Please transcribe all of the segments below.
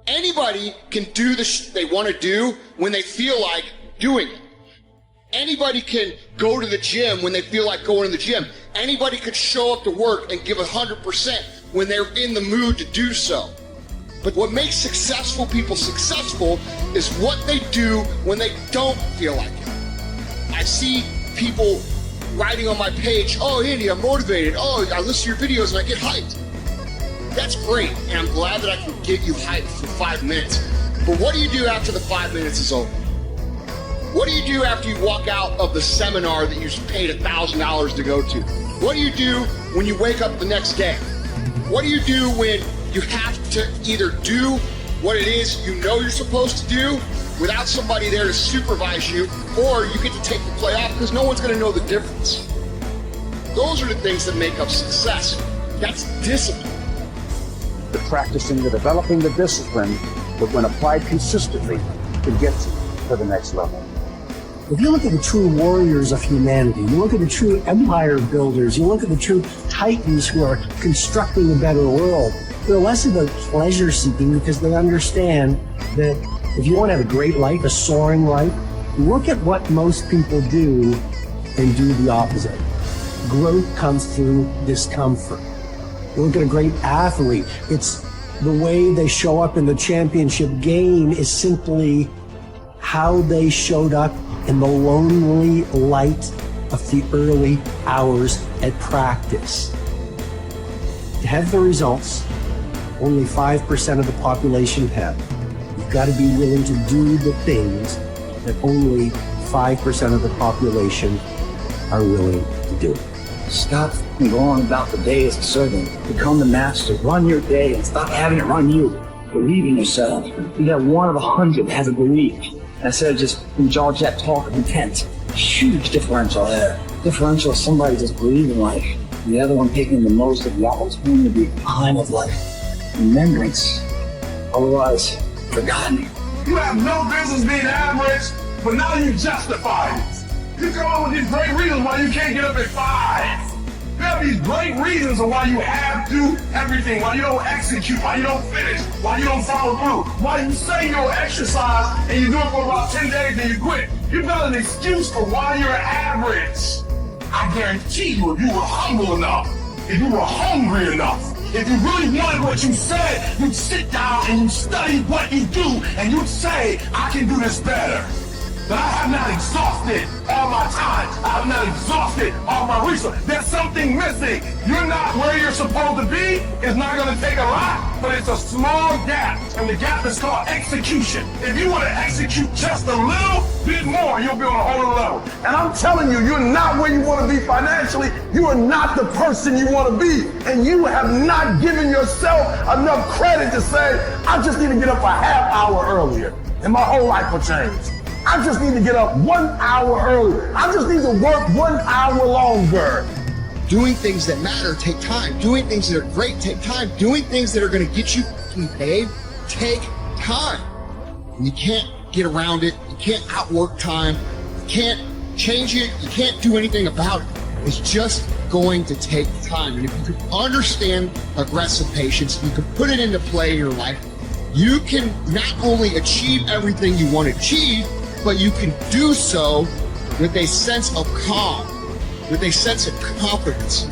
Anybody can do the they want to do when they feel like doing it. Anybody can go to the gym when they feel like going to the gym. Anybody could show up to work and give 100% when they're in the mood to do so. But what makes successful people successful is what they do when they don't feel like it. I see people writing on my page, oh, Andy, I'm motivated. Oh, I listen to your videos and I get hyped. That's great, and I'm glad that I can get you hyped for 5 minutes. But what do you do after the 5 minutes is over? What do you do after you walk out of the seminar that you paid $1,000 to go to? What do you do when you wake up the next day? What do you do when you have to either do what it is you know you're supposed to do without somebody there to supervise you, or you get to take the play off because no one's going to know the difference? Those are the things that make up success. That's discipline. The practicing, the developing the discipline that when applied consistently can get to the next level. If you look at the true warriors of humanity, you look at the true empire builders, you look at the true titans who are constructing a better world, they're less about pleasure seeking because they understand that if you want to have a great life, a soaring life, look at what most people do and do the opposite. Growth comes through discomfort. You look at a great athlete, it's the way they show up in the championship game is simply how they showed up in the lonely light of the early hours at practice. To have the results, only 5% of the population have. You've got to be willing to do the things that only 5% of the population are willing to do. Stop going on about the day as a servant. Become the master. Run your day and stop having it run you. Believe in yourself. You got one of 100 that has a belief. Instead of just jaw jet talk of intent. Huge differential there. Differential is somebody just believing life. And the other one taking the most of the opportunity behind of life. Remembrance. Otherwise, forgotten. You have no business being average, but now you justify it. You come up with these great reasons why you can't get up at 5. You have these great reasons of why you have to do everything, why you don't execute, why you don't finish, why you don't follow through, why you say you'll exercise and you do it for about 10 days and you quit. You've got an excuse for why you're average. I guarantee you, if you were humble enough, if you were hungry enough, if you really wanted what you said, you'd sit down and you'd study what you do and you'd say, I can do this better. But I have not exhausted all my time. I have not exhausted all my resources. There's something missing. You're not where you're supposed to be. It's not going to take a lot, but it's a small gap. And the gap is called execution. If you want to execute just a little bit more, you'll be on a whole other level. And I'm telling you, you're not where you want to be financially. You are not the person you want to be. And you have not given yourself enough credit to say, I just need to get up a half hour earlier and my whole life will change. I just need to get up 1 hour earlier. I just need to work 1 hour longer. Doing things that matter take time. Doing things that are great take time. Doing things that are going to get you paid take time. And you can't get around it. You can't outwork time. You can't change it. You can't do anything about it. It's just going to take time. And if you can understand aggressive patience, you can put it into play in your life, you can not only achieve everything you want to achieve, but you can do so with a sense of calm, with a sense of confidence,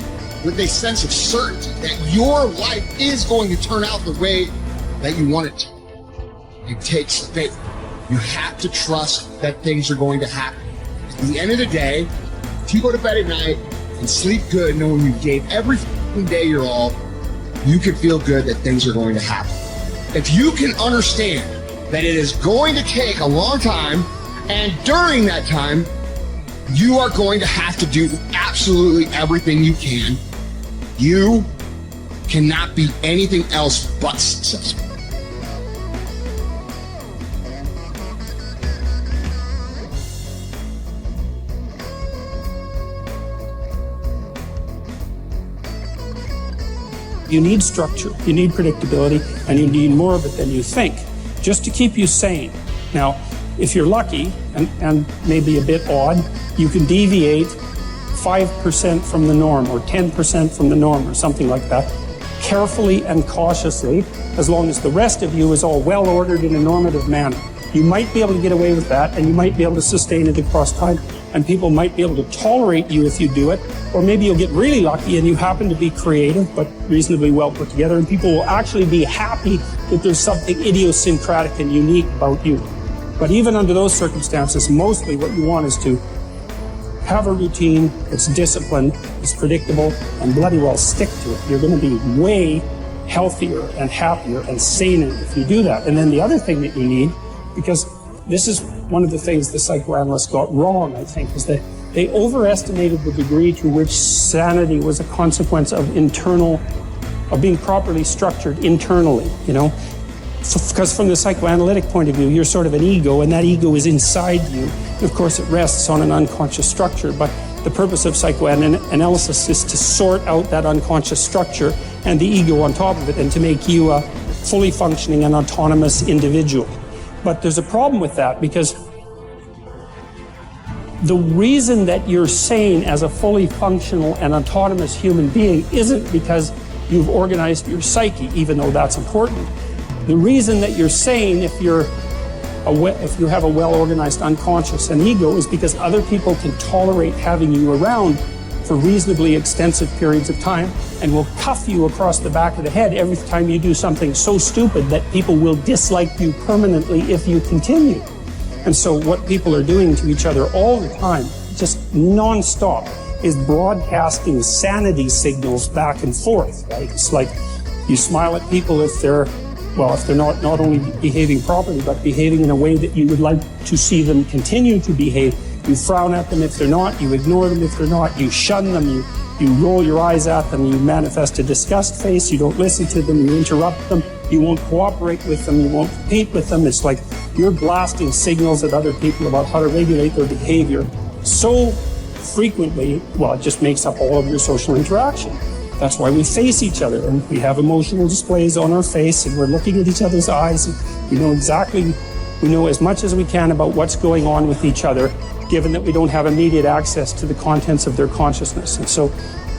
with a sense of certainty that your life is going to turn out the way that you want it to. It takes faith. You have to trust that things are going to happen. At the end of the day, if you go to bed at night and sleep good knowing you gave every day your all, you can feel good that things are going to happen. If you can understand that it is going to take a long time, and during that time, you are going to have to do absolutely everything you can, you cannot be anything else but successful. You need structure, you need predictability, and you need more of it than you think, just to keep you sane. Now, if you're lucky, and maybe a bit odd, you can deviate 5% from the norm, or 10% from the norm, or something like that. carefully and cautiously, as long as the rest of you is all well ordered in a normative manner. You might be able to get away with that, and you might be able to sustain it across time, and people might be able to tolerate you if you do it, or maybe you'll get really lucky and you happen to be creative but reasonably well put together, and people will actually be happy that there's something idiosyncratic and unique about you. But even under those circumstances, mostly what you want is to have a routine, it's disciplined, it's predictable, and bloody well stick to it. You're going to be way healthier and happier and saner if you do that. And then the other thing that you need, because this is one of the things the psychoanalysts got wrong, I think, is that they overestimated the degree to which sanity was a consequence of being properly structured internally, you know? Because from the psychoanalytic point of view, you're sort of an ego, and that ego is inside you. And of course, it rests on an unconscious structure, but the purpose of psychoanalysis is to sort out that unconscious structure and the ego on top of it, and to make you a fully functioning and autonomous individual. But there's a problem with that, because the reason that you're sane as a fully functional and autonomous human being isn't because you've organized your psyche, even though that's important. The reason that you're sane if you have a well-organized unconscious and ego is because other people can tolerate having you around for reasonably extensive periods of time, and will cuff you across the back of the head every time you do something so stupid that people will dislike you permanently if you continue. And so what people are doing to each other all the time, just non-stop, is broadcasting sanity signals back and forth, right? It's like you smile at people if they're not only behaving properly, but behaving in a way that you would like to see them continue to behave. You frown at them if they're not, you ignore them if they're not, you shun them, you roll your eyes at them, you manifest a disgust face, you don't listen to them, you interrupt them, you won't cooperate with them, you won't compete with them. It's like you're blasting signals at other people about how to regulate their behavior so frequently, well, it just makes up all of your social interaction. That's why we face each other, and we have emotional displays on our face, and we're looking at each other's eyes, and we know as much as we can about what's going on with each other, given that we don't have immediate access to the contents of their consciousness. And so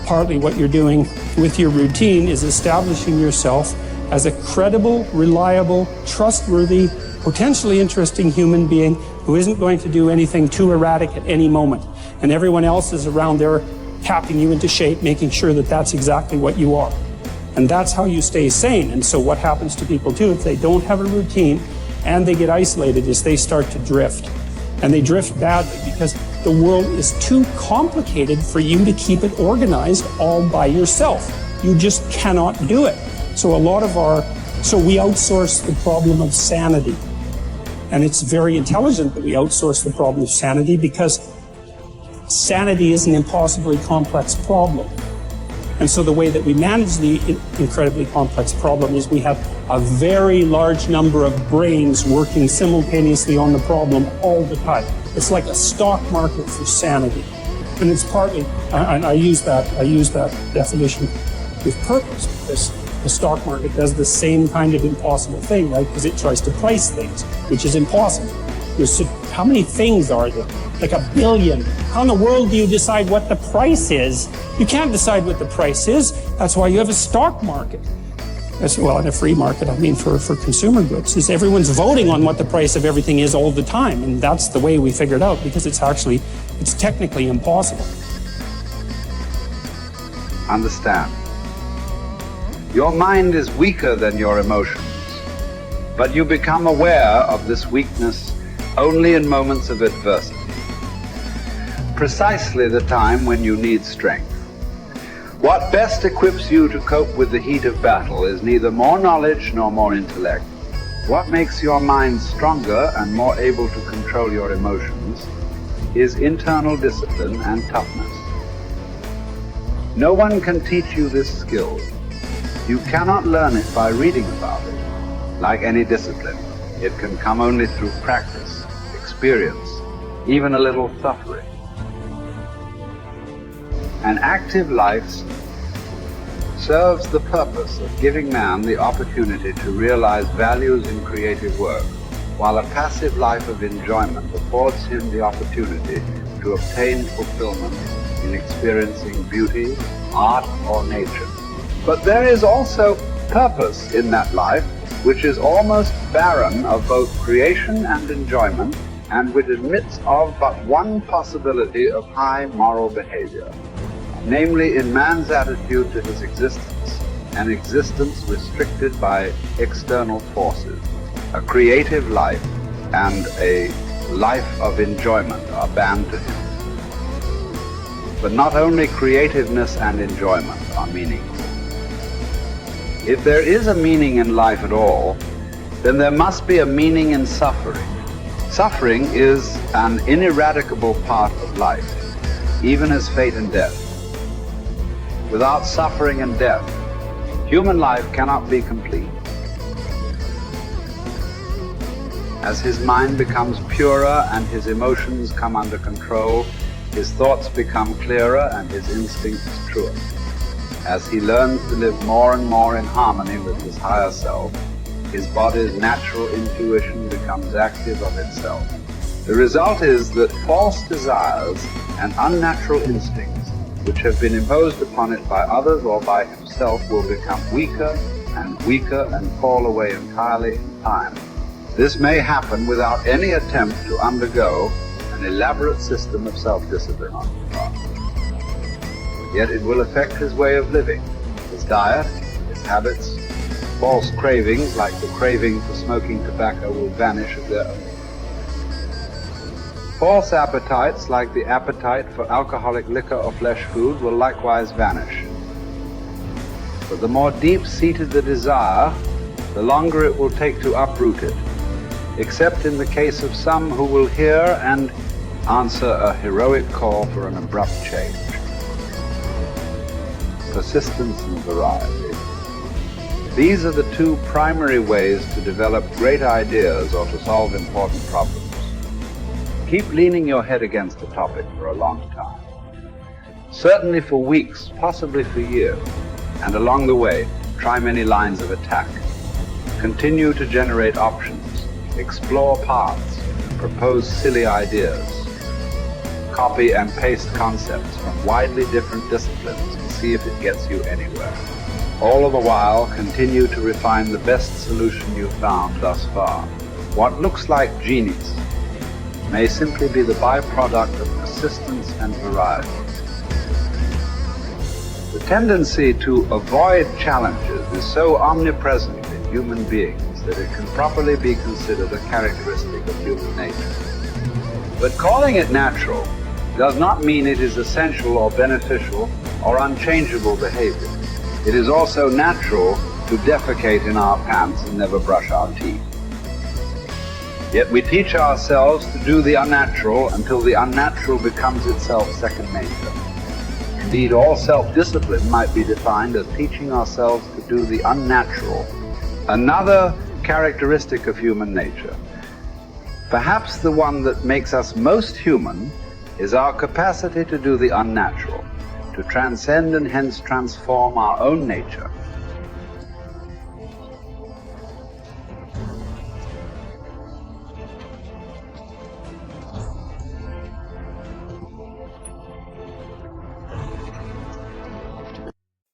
partly what you're doing with your routine is establishing yourself as a credible, reliable, trustworthy, potentially interesting human being who isn't going to do anything too erratic at any moment. And everyone else is around there tapping you into shape, making sure that that's exactly what you are. And that's how you stay sane. And so what happens to people too, if they don't have a routine and they get isolated, is they start to drift. And they drift badly because the world is too complicated for you to keep it organized all by yourself. You just cannot do it. So we outsource the problem of sanity. And it's very intelligent that we outsource the problem of sanity, because sanity is an impossibly complex problem. And so the way that we manage the incredibly complex problem is we have a very large number of brains working simultaneously on the problem all the time. It's like a stock market for sanity. And it's partly, and I use that definition with purpose, because the stock market does the same kind of impossible thing, right? Because it tries to price things, which is impossible. How many things are there? Like 1 billion. How in the world do you decide what the price is? You can't decide what the price is. That's why you have a stock market. Well, in a free market, I mean for consumer goods, is everyone's voting on what the price of everything is all the time. And that's the way we figured out, because it's technically impossible. Understand. Your mind is weaker than your emotions, but you become aware of this weakness only in moments of adversity. Precisely the time when you need strength. What best equips you to cope with the heat of battle is neither more knowledge nor more intellect. What makes your mind stronger and more able to control your emotions is internal discipline and toughness. No one can teach you this skill. You cannot learn it by reading about it. Like any discipline, it can come only through practice, experience, even a little suffering. An active life serves the purpose of giving man the opportunity to realize values in creative work, while a passive life of enjoyment affords him the opportunity to obtain fulfillment in experiencing beauty, art, or nature. But there is also purpose in that life, which is almost barren of both creation and enjoyment, and which admits of but one possibility of high moral behavior, namely in man's attitude to his existence, an existence restricted by external forces. A creative life and a life of enjoyment are banned to him. But not only creativeness and enjoyment are meaningful. If there is a meaning in life at all, then there must be a meaning in suffering. Suffering is an ineradicable part of life, even as fate and death. Without suffering and death, human life cannot be complete. As his mind becomes purer and his emotions come under control, his thoughts become clearer and his instincts truer. As he learns to live more and more in harmony with his higher self, his body's natural intuition becomes active of itself. The result is that false desires and unnatural instincts, which have been imposed upon it by others or by himself, will become weaker and fall away entirely in time. This may happen without any attempt to undergo an elaborate system of self-discipline on his part. Yet it will affect his way of living, his diet, his habits. False cravings, like the craving for smoking tobacco, will vanish of their own. False appetites, like the appetite for alcoholic liquor or flesh food, will likewise vanish. But the more deep-seated the desire, the longer it will take to uproot it, except in the case of some who will hear and answer a heroic call for an abrupt change. Persistence and variety. These are the two primary ways to develop great ideas or to solve important problems. Keep leaning your head against a topic for a long time. Certainly for weeks, possibly for years. And along the way, try many lines of attack. Continue to generate options, explore paths, propose silly ideas. Copy and paste concepts from widely different disciplines and see if it gets you anywhere. All of the while, continue to refine the best solution you've found thus far. What looks like genius may simply be the byproduct of persistence and variety. The tendency to avoid challenges is so omnipresent in human beings that it can properly be considered a characteristic of human nature. But calling it natural does not mean it is essential or beneficial or unchangeable behavior. It is also natural to defecate in our pants and never brush our teeth. Yet we teach ourselves to do the unnatural until the unnatural becomes itself second nature. Indeed, all self-discipline might be defined as teaching ourselves to do the unnatural, another characteristic of human nature. Perhaps the one that makes us most human is our capacity to do the unnatural, to transcend and hence transform our own nature